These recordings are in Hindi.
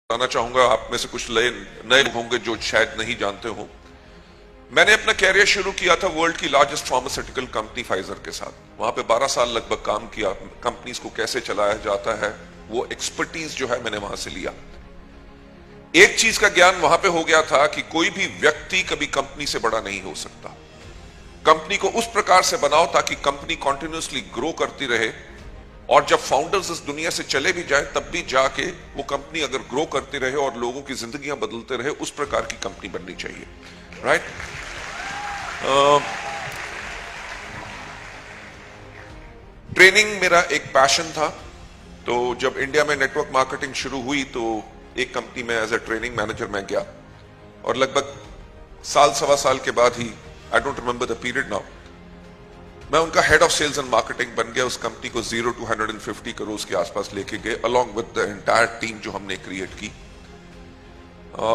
बताना चाहूंगा, आप में से कुछ नए लोग होंगे जो शायद नहीं जानते हो। मैंने अपना कैरियर शुरू किया था वर्ल्ड की लार्जेस्ट फार्मास्यूटिकल कंपनी फाइजर के साथ। वहां पे 12 साल लगभग काम किया। कंपनीज को कैसे चलाया जाता है वो एक्सपर्टीज जो है मैंने वहां से लिया। एक चीज का ज्ञान वहां पे हो गया था कि कोई भी व्यक्ति कभी कंपनी से बड़ा नहीं हो सकता। कंपनी को उस प्रकार से बनाओ ताकि कंपनी कंटिन्यूअसली ग्रो करती रहे, और जब फाउंडर्स इस दुनिया से चले भी जाए तब भी जाके वो कंपनी अगर ग्रो करती रहे और लोगों की जिंदगियां बदलते रहे, उस प्रकार की कंपनी बननी चाहिए। राइट? ट्रेनिंग मेरा एक पैशन था। तो जब इंडिया में नेटवर्क मार्केटिंग शुरू हुई तो एक कंपनी में एज ए ट्रेनिंग मैनेजर मैं गया, और लगभग साल सवा साल के बाद ही, I don't remember the period now, मैं उनका head of sales and marketing बन गया। उस कंपनी को 0 to 150 करोड़ के आसपास लेके गए, along with the entire team जो हमने क्रिएट की।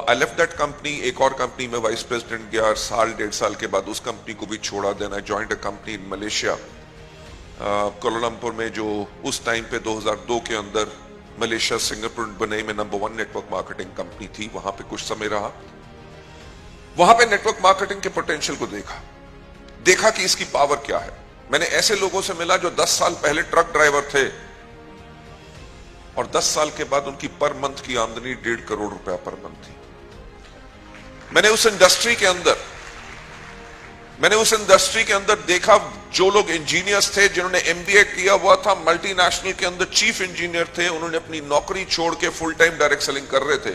I left that company. एक और कंपनी में वाइस प्रेसिडेंट गया। साल डेढ़ साल के बाद उस कंपनी को भी छोड़ा। Then I joined a company in Malaysia, Kuala Lumpur में, जो उस टाइम पे 2002 के अंदर मलेशिया सिंगापुर बने में नंबर 1 नेटवर्क मार्केटिंग कंपनी थी। वहां पे कुछ समय रहा। वहां पे नेटवर्क मार्केटिंग के पोटेंशियल को देखा कि इसकी पावर क्या है। मैंने ऐसे लोगों से मिला जो 10 साल पहले ट्रक ड्राइवर थे और 10 साल के बाद उनकी पर मंथ की आमदनी 1.5 करोड़ रुपया पर मंथ थी। मैंने उस इंडस्ट्री के अंदर देखा जो लोग इंजीनियर्स थे, जिन्होंने एमबीए किया हुआ था, मल्टीनेशनल के अंदर चीफ इंजीनियर थे, उन्होंने अपनी नौकरी छोड़ के फुल टाइम डायरेक्ट सेलिंग कर रहे थे।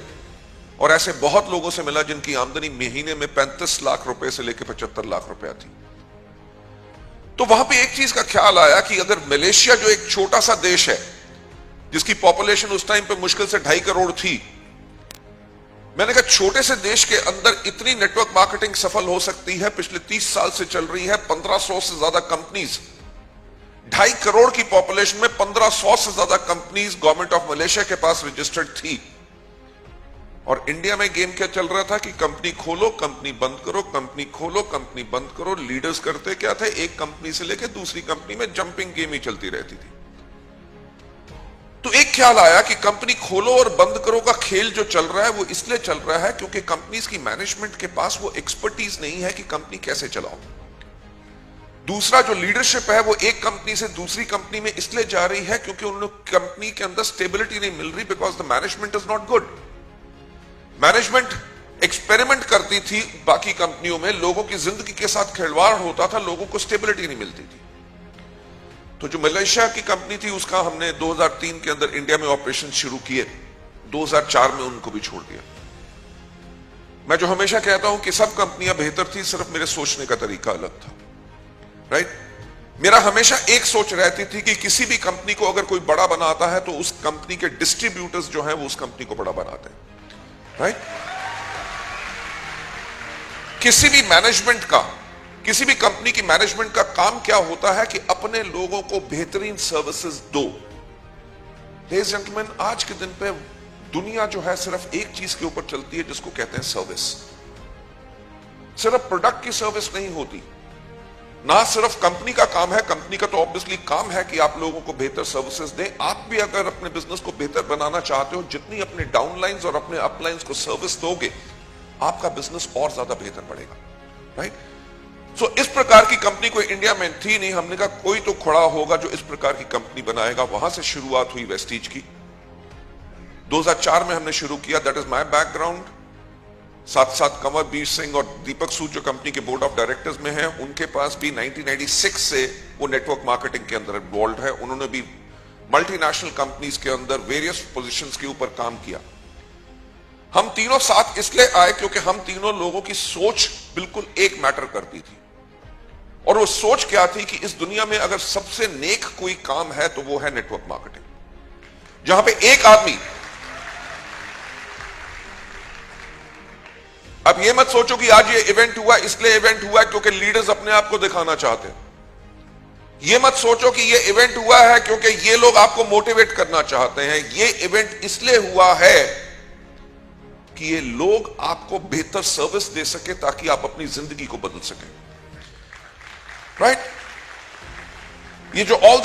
और ऐसे बहुत लोगों से मिला जिनकी आमदनी महीने में 35 लाख रुपए से लेकर 75 लाख रुपया थी। तो वहां पे एक चीज का ख्याल आया कि अगर मलेशिया, जो एक छोटा सा देश है जिसकी पॉपुलेशन उस टाइम पे मुश्किल से 2.5 करोड़ थी, मैंने कहा छोटे से देश के अंदर इतनी नेटवर्क मार्केटिंग सफल हो सकती है। पिछले 30 साल से चल रही है। 1500 से ज्यादा कंपनीज, 2.5 करोड़ की पॉपुलेशन में 1500 से ज्यादा कंपनीज गवर्नमेंट ऑफ मलेशिया के पास रजिस्टर्ड थी। और इंडिया में गेम क्या चल रहा था कि कंपनी खोलो, कंपनी बंद करो, कंपनी खोलो, कंपनी बंद करो। लीडर्स करते क्या थे, एक कंपनी से लेकर दूसरी कंपनी में जंपिंग गेम ही चलती रहती थी। तो एक ख्याल आया कि कंपनी खोलो और बंद करो का खेल जो चल रहा है वो इसलिए चल रहा है क्योंकि कंपनीज की मैनेजमेंट के पास वो एक्सपर्टीज नहीं है कि कंपनी कैसे चलाओ। दूसरा, जो लीडरशिप है वो एक कंपनी से दूसरी कंपनी में इसलिए जा रही है क्योंकि उन्हें कंपनी के अंदर स्टेबिलिटी नहीं मिल रही, because the management is not good. Management experiment करती थी बाकी कंपनियों में, लोगों की जिंदगी के साथ खिलवाड़ होता था, लोगों को स्टेबिलिटी नहीं मिलती थी। तो जो मलेशिया की कंपनी थी उसका हमने 2003 के अंदर इंडिया में ऑपरेशन शुरू किए। 2004 में उनको भी छोड़ दिया। मैं जो हमेशा कहता हूं कि सब कंपनियां बेहतर थी, सिर्फ मेरे सोचने का तरीका अलग था। राइट? मेरा हमेशा एक सोच रहती थी कि किसी भी कंपनी को अगर कोई बड़ा बनाता है तो उस कंपनी के डिस्ट्रीब्यूटर्स जो हैं वो उस कंपनी को बड़ा बनाते हैं। राइट? किसी भी कंपनी की मैनेजमेंट का काम क्या होता है कि अपने लोगों को बेहतरीन सर्विसेज दो। लेडीज एंड जेंटलमैन, आज के दिन पे दुनिया जो है सिर्फ एक चीज के ऊपर चलती है जिसको कहते हैं सर्विस। सिर्फ प्रोडक्ट की सर्विस नहीं होती, ना सिर्फ कंपनी का काम है। कंपनी का तो ऑब्वियसली काम है कि आप लोगों को बेहतर सर्विसेज दें। आप भी अगर अपने बिजनेस को बेहतर बनाना चाहते हो, जितनी अपने डाउनलाइंस और अपने अपलाइंस को सर्विस दोगे, आपका बिजनेस और ज्यादा बेहतर बढ़ेगा। राइट? सो इस प्रकार की कंपनी कोई इंडिया में थी नहीं। हमने कहा कोई तो खड़ा होगा जो इस प्रकार की कंपनी बनाएगा। वहां से शुरुआत हुई वेस्टीज की। 2004 में हमने शुरू किया। That is my background. साथ साथ कंवरवीर सिंह और दीपक सूद जो कंपनी के बोर्ड ऑफ डायरेक्टर्स में हैं, उनके पास भी 1996 से वो नेटवर्क मार्केटिंग के अंदर इन्वॉल्व है। उन्होंने भी मल्टीनेशनल कंपनीज के अंदर वेरियस पोजीशंस के ऊपर काम किया। हम तीनों साथ इसलिए आए क्योंकि हम तीनों लोगों की सोच बिल्कुल एक मैटर करती थी। और वो सोच क्या थी कि इस दुनिया में अगर सबसे नेक कोई काम है तो वो है नेटवर्क मार्केटिंग। जहां पे एक आदमी, अब ये मत सोचो कि आज ये इवेंट हुआ इसलिए इवेंट हुआ क्योंकि लीडर्स अपने आप को दिखाना चाहते हैं। ये मत सोचो कि ये इवेंट हुआ है क्योंकि ये लोग आपको मोटिवेट करना चाहते हैं। ये इवेंट इसलिए हुआ है कि ये लोग आपको बेहतर सर्विस दे सके ताकि आप अपनी जिंदगी को बदल सकें। राइट? ये जो ऑल